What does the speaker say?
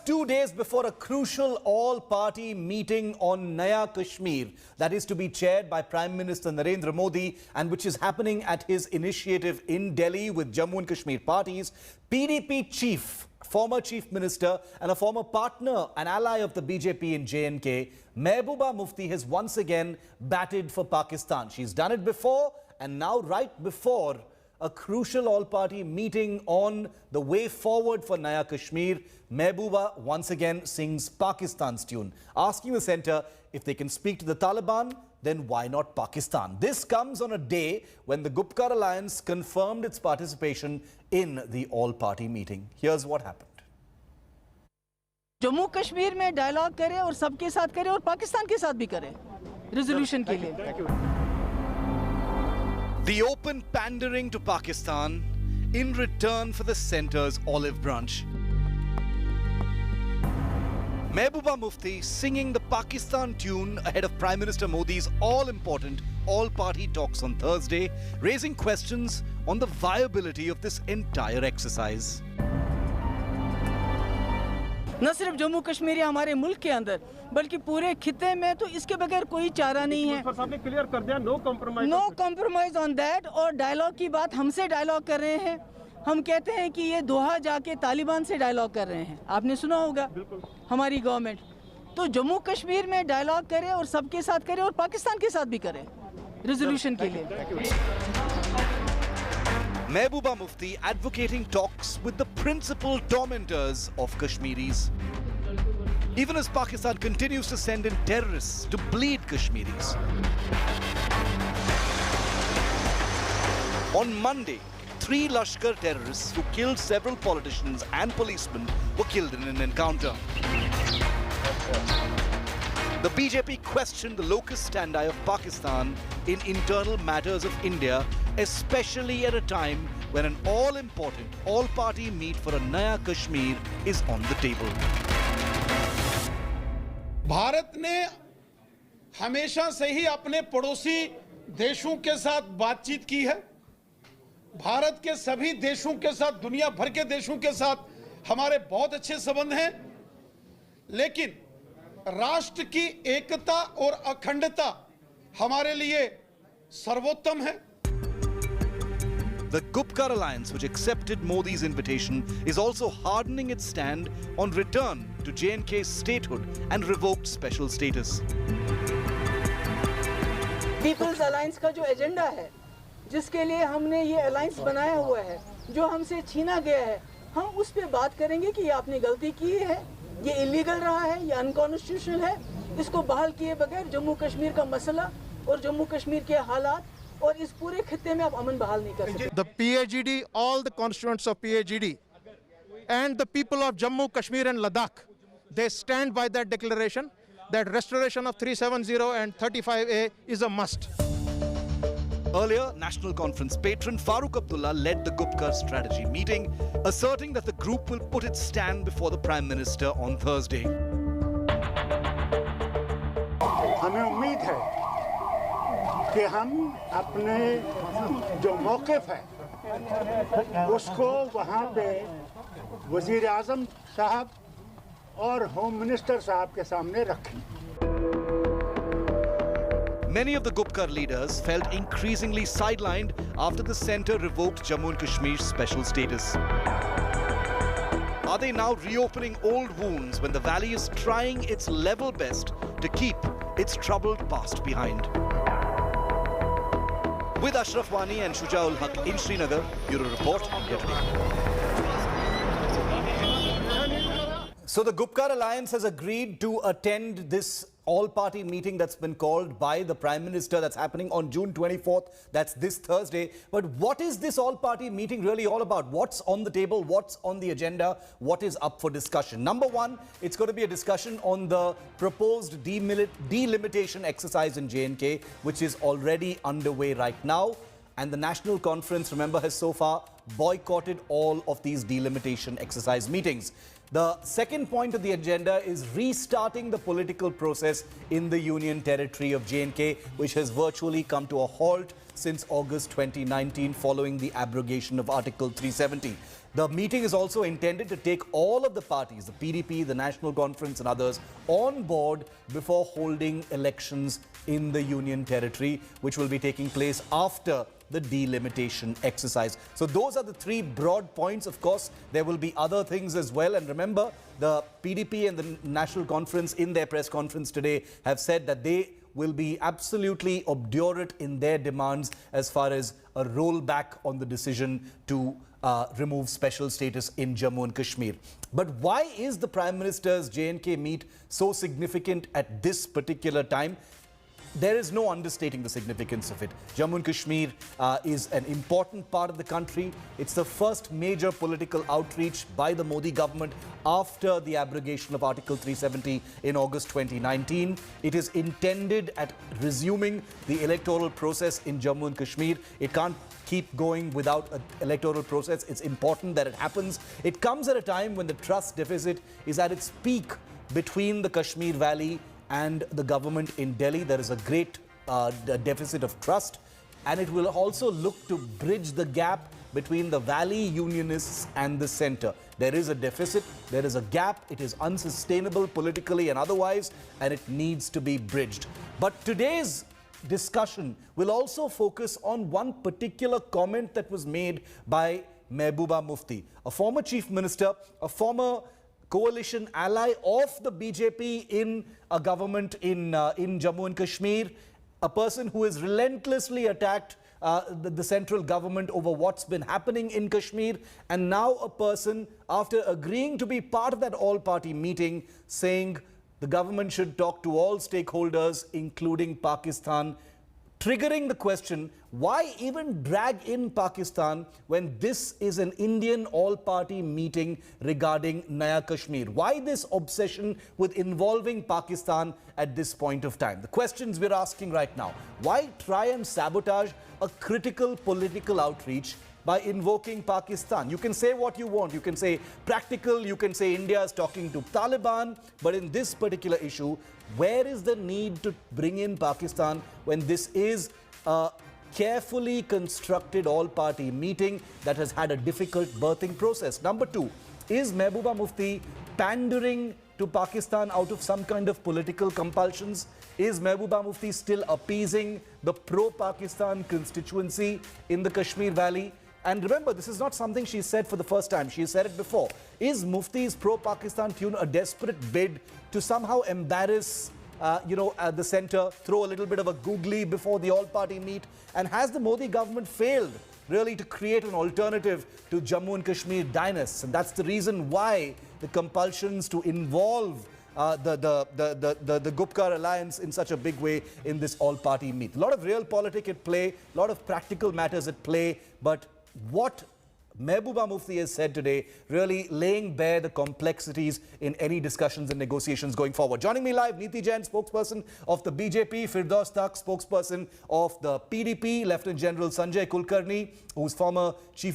2 days before a crucial all-party meeting on Naya Kashmir that is to be chaired by Prime Minister Narendra Modi and which is happening at his initiative in Delhi with Jammu and Kashmir parties, PDP chief, former chief minister and a former partner and ally of the BJP in J&K, Mehbooba Mufti has once again batted for Pakistan. She's done it before, and now right before a crucial all-party meeting on the way forward for Naya Kashmir, Mehbooba once again sings Pakistan's tune, asking the centre if they can speak to the Taliban, then why not Pakistan? This comes on a day when the Gupkar Alliance confirmed its participation in the all-party meeting. Here's what happened. Jammu Kashmir में dialogue करें और सबके साथ करें और पाकिस्तान के साथ भी करें रेजोल्यूशन के लिए. The open pandering to Pakistan in return for the centre's olive branch. Mehbooba Mufti singing the Pakistan tune ahead of Prime Minister Modi's all-important all-party talks on Thursday, raising questions on the viability of this entire exercise. न सिर्फ जम्मू कश्मीर या हमारे मुल्क के अंदर बल्कि पूरे खिते में तो इसके बगैर कोई चारा नहीं है. क्लियर कर दिया, नो कॉम्प्रोमाइज ऑन दैट. और डायलॉग की बात, हमसे डायलॉग कर रहे हैं. हम कहते हैं कि ये दोहा जाके तालिबान से डायलॉग कर रहे हैं. आपने सुना होगा हमारी गवर्नमेंट. तो जम्मू कश्मीर में डायलॉग करें और सबके साथ करें और पाकिस्तान के साथ भी करें रेजोल्यूशन के लिए. Mehbooba Mufti advocating talks with the principal tormentors of Kashmiris. Even as Pakistan continues to send in terrorists to bleed Kashmiris. On Monday, 3 Lashkar terrorists who killed several politicians and policemen were killed in an encounter. The BJP questioned the locus standi of Pakistan in internal matters of India, especially at a time when an all-important all-party meet for a Naya Kashmir is on the table. Bharat ने हमेशा से ही अपने पड़ोसी देशों के साथ बातचीत की है. भारत के सभी देशों के साथ, दुनिया भर के देशों के साथ हमारे बहुत अच्छे संबंध हैं, लेकिन राष्ट्र की एकता और अखंडता हमारे लिए सर्वोत्तम है. The Gupkar Alliance, which accepted Modi's invitation, is also hardening its stand on return to J&K's statehood and revoked special status. People's alliance का जो एजेंडा है, जिसके लिए हमने ये अलायंस बनाया हुआ है, जो हमसे छीना गया है, हम उस पे बात करेंगे कि ये आपने गलती की है, ये इलीगल रहा है, ये अनकॉन्स्टिट्यूशनल है. इसको बहाल किए बगैर जम्मू कश्मीर का मसला और जम्मू कश्मीर के हालात और इस पूरे खित्ते में आप अमन बहाल नहीं कर सकते. The PAGD, all the constituents of PAGD and the people of Jammu, Kashmir and Ladakh, they stand by that declaration that restoration of 370 and 35A is a must. Earlier, National Conference patron Farooq Abdullah led the Gupkar strategy meeting, asserting that the group will put its stand before the Prime Minister on Thursday. हमें उम्मीद है कि हम अपने जो मौक़िफ़ है उसको वहाँ पे वज़ीर आज़म साहब और होम मिनिस्टर साहब के सामने रखें. Many of the Gupkar leaders felt increasingly sidelined after the centre revoked Jammu and Kashmir's special status. Are they now reopening old wounds when the valley is trying its level best to keep its troubled past behind? With Ashraf Wani and Shujaul Haq in Srinagar, Bureau Report, India Today. So the Gupkar Alliance has agreed to attend this all-party meeting that's been called by the Prime Minister that's happening on June 24th. That's this Thursday. But what is this all-party meeting really all about? What's on the table? What's on the agenda? What is up for discussion? Number one, it's going to be a discussion on the proposed delimitation exercise in J&K, which is already underway right now. And the National Conference, remember, has so far boycotted all of these delimitation exercise meetings. The second point of the agenda is restarting the political process in the Union Territory of J&K, which has virtually come to a halt since August 2019 following the abrogation of Article 370. The meeting is also intended to take all of the parties, the PDP, the National Conference and others, on board before holding elections in the Union Territory, which will be taking place after the delimitation exercise. So those are the three broad points. Of course, there will be other things as well. And remember, the PDP and the National Conference in their press conference today have said that they will be absolutely obdurate in their demands as far as a rollback on the decision to remove special status in Jammu and Kashmir. But why is the Prime Minister's J&K meet so significant at this particular time? There is no understating the significance of it. Jammu and Kashmir is an important part of the country. It's the first major political outreach by the Modi government after the abrogation of Article 370 in August 2019. It is intended at resuming the electoral process in Jammu and Kashmir. It can't keep going without an electoral process. It's important that it happens. It comes at a time when the trust deficit is at its peak between the Kashmir Valley and the government in Delhi. There is a great deficit of trust, and it will also look to bridge the gap between the Valley Unionists and the centre. There is a deficit, there is a gap, it is unsustainable politically and otherwise, and it needs to be bridged. But today's discussion will also focus on one particular comment that was made by Mehbooba Mufti, a former chief minister, a former coalition ally of the BJP in a government in Jammu and Kashmir, a person who has relentlessly attacked the central government over what's been happening in Kashmir, and now a person, after agreeing to be part of that all-party meeting, saying the government should talk to all stakeholders, including Pakistan, triggering the question, why even drag in Pakistan when this is an Indian all-party meeting regarding Naya Kashmir? Why this obsession with involving Pakistan at this point of time? The questions we're asking right now. Why try and sabotage a critical political outreach by invoking Pakistan? You can say what you want. You can say practical, you can say India is talking to Taliban, but in this particular issue, where is the need to bring in Pakistan when this is a carefully constructed all-party meeting that has had a difficult birthing process? Number two, is Mehbooba Mufti pandering to Pakistan out of some kind of political compulsions? Is Mehbooba Mufti still appeasing the pro-Pakistan constituency in the Kashmir Valley? And remember, this is not something she said for the first time. She said it before. Is Mufti's pro-Pakistan tune a desperate bid to somehow embarrass, the centre, throw a little bit of a googly before the all-party meet? And has the Modi government failed really to create an alternative to Jammu and Kashmir Dynasty? And that's the reason why the compulsions to involve the Gupkar alliance in such a big way in this all-party meet. A lot of realpolitik at play, a lot of practical matters at play, but what Mehbooba Mufti has said today really laying bare the complexities in any discussions and negotiations going forward. Joining me live, Neeti Jain, spokesperson of the BJP, Firdaus Tak, spokesperson of the PDP, Lieutenant General Sanjay Kulkarni, who's former Chief of